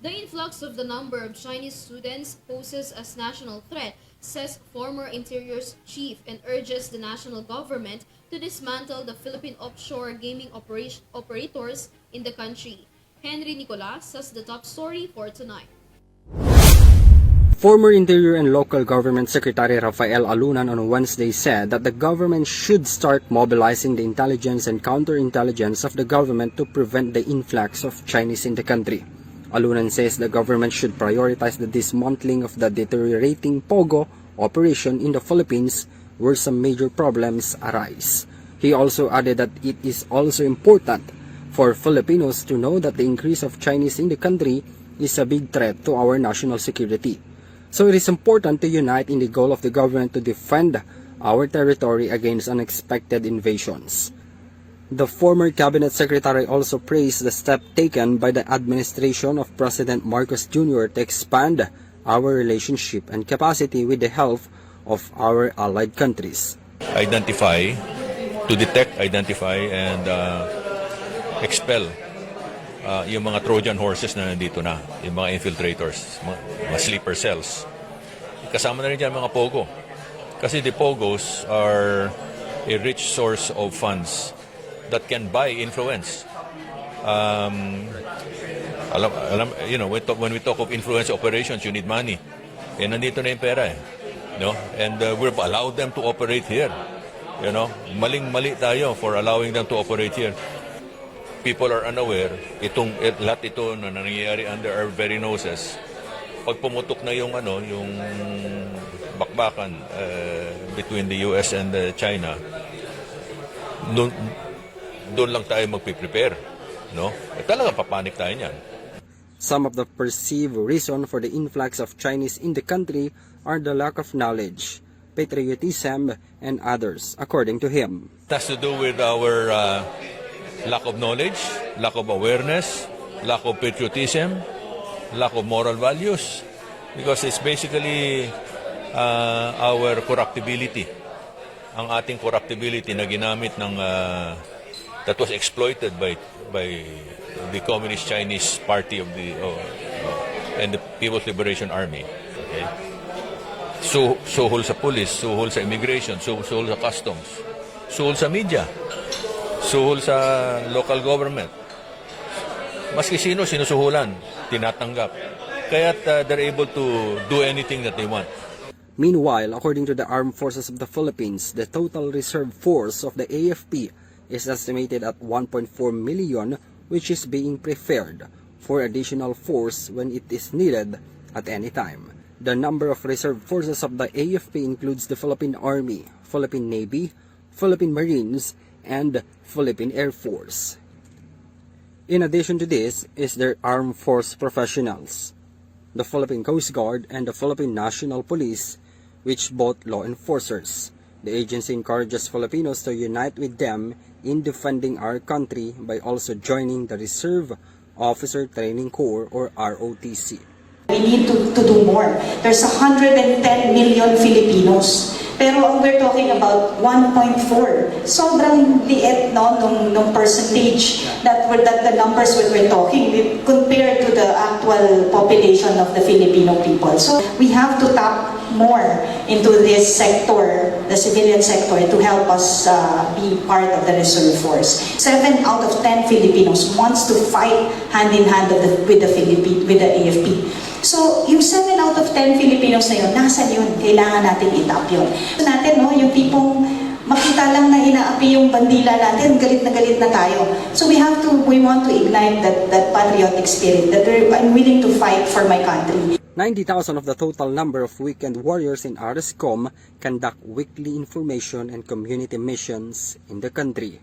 The influx of the number of Chinese students poses as national threat, says former Interior's chief, and urges the national government to dismantle the Philippine offshore gaming operators in the country. Henry Nicolas has the top story for tonight. Former Interior and Local Government Secretary Rafael Alunan on Wednesday said that the government should start mobilizing the intelligence and counterintelligence of the government to prevent the influx of Chinese in the country. Alunan says the government should prioritize the dismantling of the deteriorating POGO operation in the Philippines where some major problems arise. He also added that it is also important for Filipinos to know that the increase of Chinese in the country is a big threat to our national security. So it is important to unite in the goal of the government to defend our territory against unexpected invasions. The former cabinet secretary also praised the step taken by the administration of President Marcos Jr. to expand our relationship and capacity with the help of our allied countries. Identify, to detect, identify, and expel yung mga Trojan horses na nandito na, yung mga infiltrators, mga sleeper cells. Kasama na rin dyan mga POGO. Kasi the POGOs are a rich source of funds that can buy influence. When we talk of influence operations, you need money. Eh, nandito na yung pera eh. No? And we've allowed them to operate here. Maling-mali tayo for allowing them to operate here. People are unaware, lahat ito na nangyayari under our very noses. Pag pumutok na yung bakbakan between the US and China, doon lang tayo magpe-prepare, no? Talaga papanik tayo niyan. Some of the perceived reason for the influx of Chinese in the country are the lack of knowledge, patriotism, and others, according to him. It has to do with our lack of knowledge, lack of awareness, lack of patriotism, lack of moral values, because it's basically our corruptibility. Ang ating corruptibility na ginamit ng that was exploited by the Communist Chinese Party of and the People's Liberation Army. Okay? Suhol sa police, suhol sa immigration, suhol sa customs, suhol sa media, suhol sa local government. Maski sino sinusuhulan, tinatanggap. Kaya they're able to do anything that they want. Meanwhile, according to the Armed Forces of the Philippines, the total reserve force of the AFP is estimated at 1.4 million, which is being prepared for additional force when it is needed at any time. The number of reserve forces of the AFP includes the Philippine Army, Philippine Navy, Philippine Marines, and Philippine Air Force. In addition to this is their armed force professionals, the Philippine Coast Guard and the Philippine National Police, which both law enforcers. The agency encourages Filipinos to unite with them in defending our country by also joining the Reserve Officer Training Corps or ROTC. We need to do more. There's 110 million Filipinos. Pero we're talking about 1.4. Sobrang liit nung percentage that the numbers we're talking compared to the actual population of the Filipino people. So we have to tap more into this sector, the civilian sector, to help us be part of the reserve force. 7 out of 10 Filipinos wants to fight hand in hand with the AFP. So, yung 7 out of 10 Filipinos na yun, nasan yun? Kailangan natin itap yun. So natin, yung tipong makita lang na inaapi yung bandila natin, galit na tayo. So we want to ignite that patriotic spirit, that I'm willing to fight for my country. 90,000 of the total number of weekend warriors in RSCOM conduct weekly information and community missions in the country.